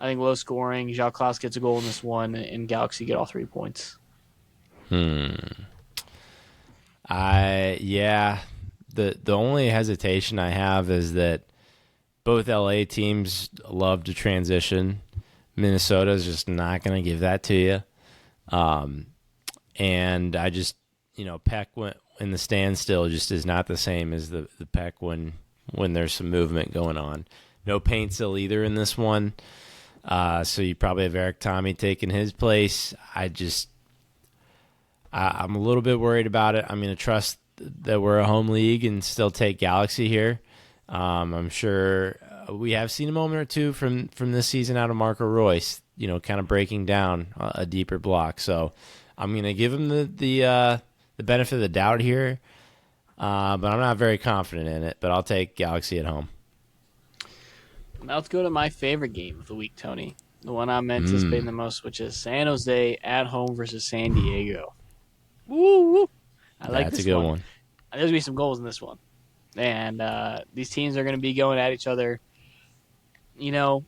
I think low scoring. Jacques Klaus gets a goal in this one, and Galaxy get all 3 points. The only hesitation I have is that both LA teams love to transition. Minnesota's just not going to give that to you. And I just, Peck in the standstill just is not the same as the Peck when there's some movement going on. No Paintsill either in this one. So you probably have Eric Tommy taking his place. I'm a little bit worried about it. I'm going to trust that we're a home league and still take Galaxy here. I'm sure we have seen a moment or two from this season out of Marco Royce, kind of breaking down a deeper block. So I'm going to give him the benefit of the doubt here, but I'm not very confident in it. But I'll take Galaxy at home. Now let's go to my favorite game of the week, Tony. The one I'm anticipating the most, which is San Jose at home versus San Diego. Woo! I like this one. That's a good one. There's going to be some goals in this one. And these teams are going to be going at each other. I'm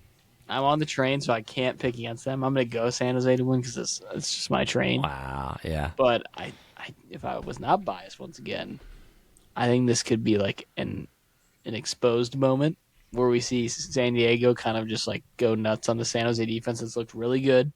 on the train, so I can't pick against them. I'm going to go San Jose to win because it's just my train. Wow, yeah. But if I was not biased once again, I think this could be like an exposed moment where we see San Diego kind of just like go nuts on the San Jose defense that's looked really good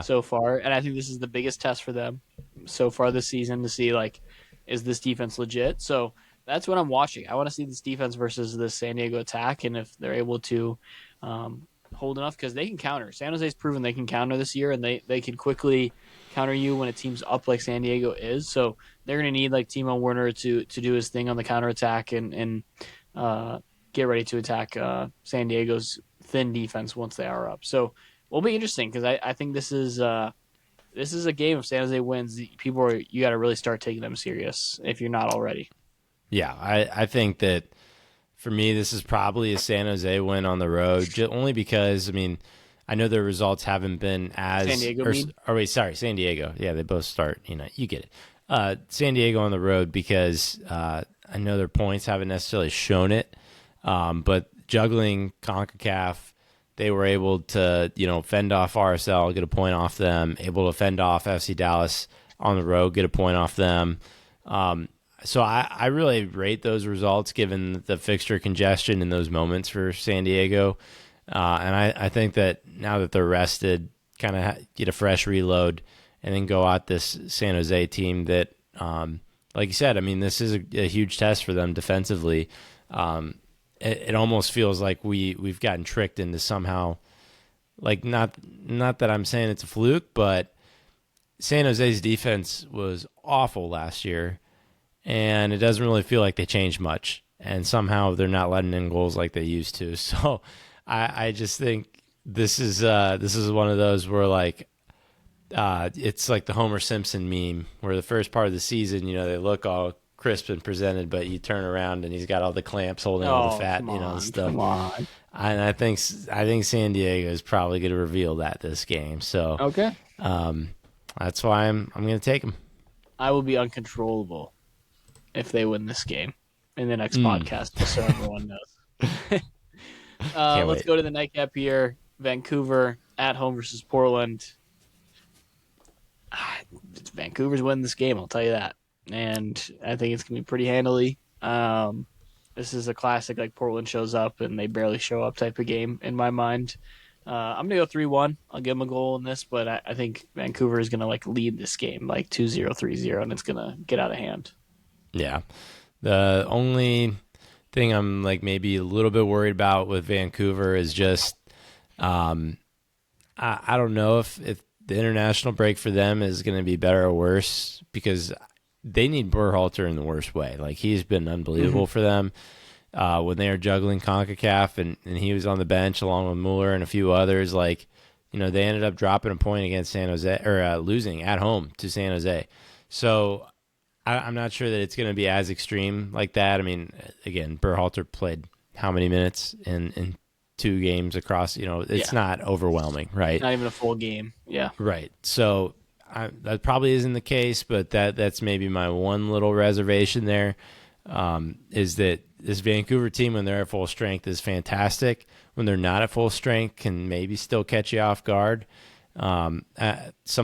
so far. And I think this is the biggest test for them so far this season to see, like, is this defense legit? So that's what I'm watching. I want to see this defense versus the San Diego attack, and if they're able to hold enough, because they can counter. San Jose's proven they can counter this year, and they can quickly counter you when a team's up like San Diego is. So they're going to need like Timo Werner to do his thing on the counterattack and get ready to attack San Diego's thin defense once they are up. So it'll be interesting because I think this is a game. If San Jose wins, you got to really start taking them serious if you're not already. Yeah, I think that for me, this is probably a San Jose win on the road, only because, I know their results haven't been as... San Diego San Diego. Yeah, they both start, you get it. San Diego on the road because I know their points haven't necessarily shown it, but juggling CONCACAF, they were able to, fend off RSL, get a point off them, able to fend off FC Dallas. on the road, get a point off them. So I really rate those results given the fixture congestion in those moments for San Diego. And I think that now that they're rested, kind of get a fresh reload and then go out this San Jose team that, like you said, I mean, this is a huge test for them defensively. It almost feels like we've gotten tricked into somehow, like not that I'm saying it's a fluke, but San Jose's defense was awful last year, and it doesn't really feel like they changed much. And somehow they're not letting in goals like they used to. So I just think this is one of those where like it's like the Homer Simpson meme where the first part of the season, they look all crisp and presented, but you turn around and he's got all the clamps holding all the fat, and stuff. Come on. And I think San Diego is probably going to reveal that this game. So okay, that's why I'm going to take them. I will be uncontrollable if they win this game in the next podcast, just so everyone knows. Let's go to the nightcap here. Vancouver at home versus Portland. Vancouver's winning this game, I'll tell you that. And I think it's going to be pretty handily. This is a classic, like Portland shows up and they barely show up type of game in my mind. I'm going to go 3-1. I'll give them a goal in this, but I think Vancouver is going to like lead this game like 2-0, 3-0, and it's going to get out of hand. Yeah. The only thing I'm like maybe a little bit worried about with Vancouver is just I don't know if the international break for them is going to be better or worse, because they need Berhalter in the worst way. Like, he's been unbelievable for them when they are juggling CONCACAF, and he was on the bench along with Mueller and a few others. Like, they ended up dropping a point against San Jose, or losing at home to San Jose. So I'm not sure that it's going to be as extreme like that. I mean, again, Berhalter played how many minutes in 2 games across, it's not overwhelming, right? Not even a full game. Yeah. Right. So that probably isn't the case, but that's maybe my one little reservation there, is that this Vancouver team, when they're at full strength, is fantastic. When they're not at full strength, can maybe still catch you off guard. Some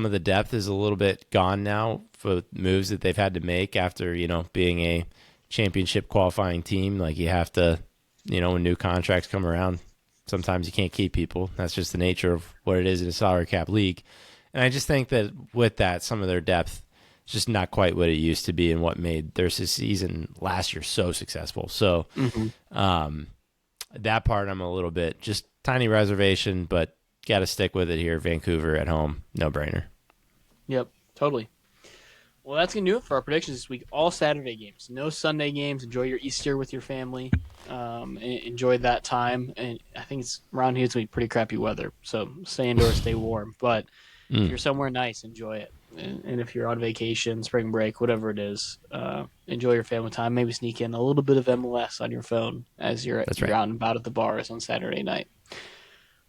of the depth is a little bit gone now for moves that they've had to make after, being a championship qualifying team. Like, you have to, when new contracts come around, sometimes you can't keep people. That's just the nature of what it is in a salary cap league. And I just think that with that, some of their depth is just not quite what it used to be and what made their season last year so successful. So that part I'm a little bit, just tiny reservation, but got to stick with it here. Vancouver at home, no brainer. Yep, totally. Well, that's going to do it for our predictions this week. All Saturday games, no Sunday games. Enjoy your Easter with your family. Enjoy that time. And I think it's around here, it's going to be pretty crappy weather. So stay indoors, stay warm. But if you're somewhere nice, enjoy it. And if you're on vacation, spring break, whatever it is, enjoy your family time. Maybe sneak in a little bit of MLS on your phone as you're out and about at the bars on Saturday night.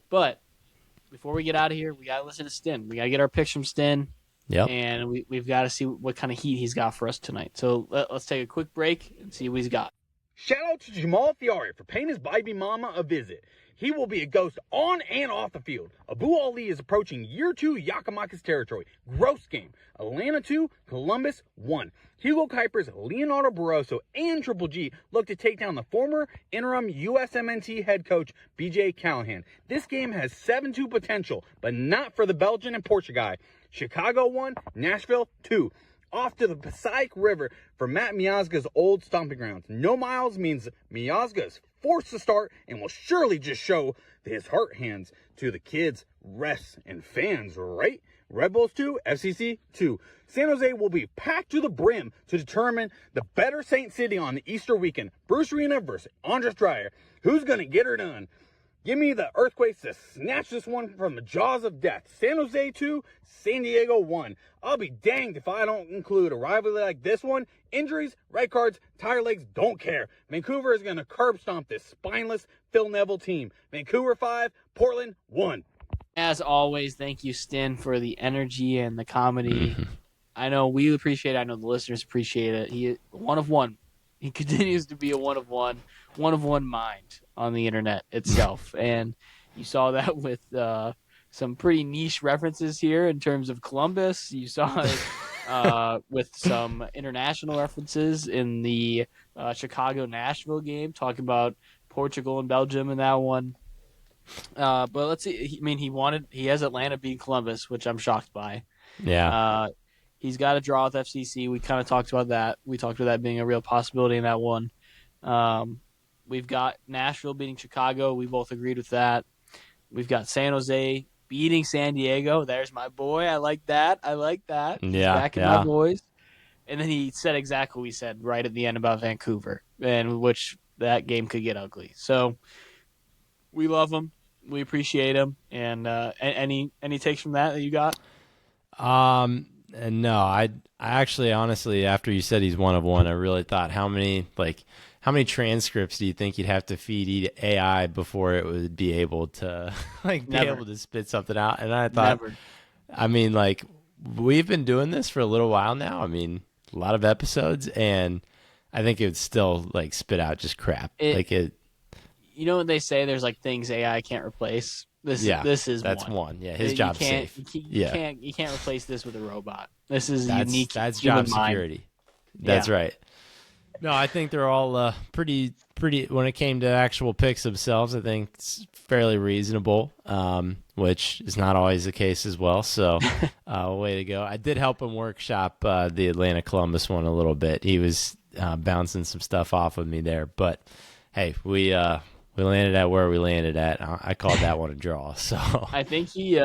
But before we get out of here, we got to listen to Stin. We got to get our picks from Stin. Yep. And we've got to see what kind of heat he's got for us tonight. So let's take a quick break and see what he's got. Shout out to Jamal Fiari for paying his baby mama a visit. He will be a ghost on and off the field. Abu Ali is approaching year 2 Yakimakis territory. Gross game. Atlanta 2, Columbus 1. Hugo Kuiper's Leonardo Barroso and Triple G look to take down the former interim USMNT head coach BJ Callahan. This game has 7-2 potential, but not for the Belgian and Portugal. Chicago 1, Nashville 2. Off to the Passaic River for Matt Miazga's old stomping grounds. No miles means Miazga is forced to start and will surely just show his hurt hands to the kids, refs, and fans, right? Red Bulls 2, FCC 2. San Jose will be packed to the brim to determine the better Saint City on the Easter weekend. Bruce Arena versus Andres Dreyer. Who's going to get her done? Give me the Earthquakes to snatch this one from the jaws of death. San Jose 2, San Diego 1. I'll be danged if I don't include a rivalry like this one. Injuries, red cards, tire legs, don't care. Vancouver is going to curb stomp this spineless Phil Neville team. Vancouver 5, Portland 1. As always, thank you, Stin, for the energy and the comedy. I know we appreciate it. I know the listeners appreciate it. He one of one. He continues to be a one of one mind on the internet itself. And you saw that with some pretty niche references here in terms of Columbus. You saw it with some international references in the Chicago-Nashville game, talking about Portugal and Belgium in that one. But let's see. He has Atlanta beat Columbus, which I'm shocked by. Yeah. He's got a draw with FCC. We kind of talked about that. We talked about that being a real possibility in that one. We've got Nashville beating Chicago. We both agreed with that. We've got San Jose beating San Diego. There's my boy. I like that. He's backing my boys. And then he said exactly what we said right at the end about Vancouver, and which that game could get ugly. So we love him. We appreciate him. And any takes from that you got? No, I actually, honestly, after you said he's one of one, I really thought how many transcripts do you think you'd have to feed AI before it would be able to able to spit something out? And I thought, Never. I mean, like, we've been doing this for a little while now. I mean, a lot of episodes, and I think it would still spit out just crap. You know what they say? There's things AI can't replace. This is that's one. Yeah, his job's safe. You can't replace this with a robot. This is unique. That's job security. That's right. No, I think they're all pretty. When it came to actual picks themselves, I think it's fairly reasonable, which is not always the case as well. So, way to go! I did help him workshop the Atlanta Columbus one a little bit. He was bouncing some stuff off of me there, but hey, we landed at where we landed at. I called that one a draw. So I think he.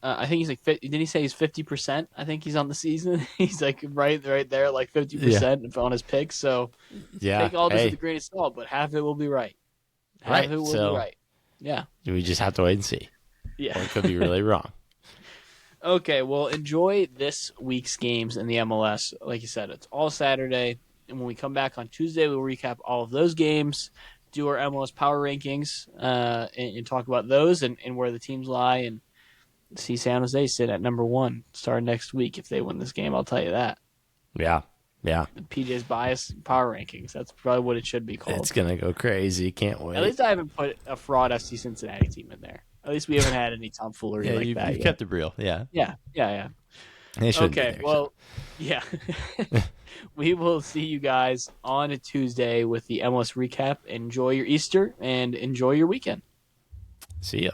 I think he's didn't he say he's 50%? I think he's on the season. He's right there, 50% on his picks. So take all this with a grain of salt, but half of it will be right. Half of it will be right. Yeah. We just have to wait and see. Yeah. Or it could be really wrong. Okay, well, enjoy this week's games in the MLS. Like you said, it's all Saturday. And when we come back on Tuesday, we'll recap all of those games, do our MLS power rankings, and talk about those and where the teams lie, and see San Jose sit at number 1 starting next week if they win this game. I'll tell you that. Yeah. PJ's bias power rankings. That's probably what it should be called. It's going to go crazy. Can't wait. At least I haven't put a fraud FC Cincinnati team in there. At least we haven't had any tomfoolery like that. You kept it real. Yeah. Yeah. Okay, well, yeah. We will see you guys on a Tuesday with the MLS recap. Enjoy your Easter and enjoy your weekend. See ya.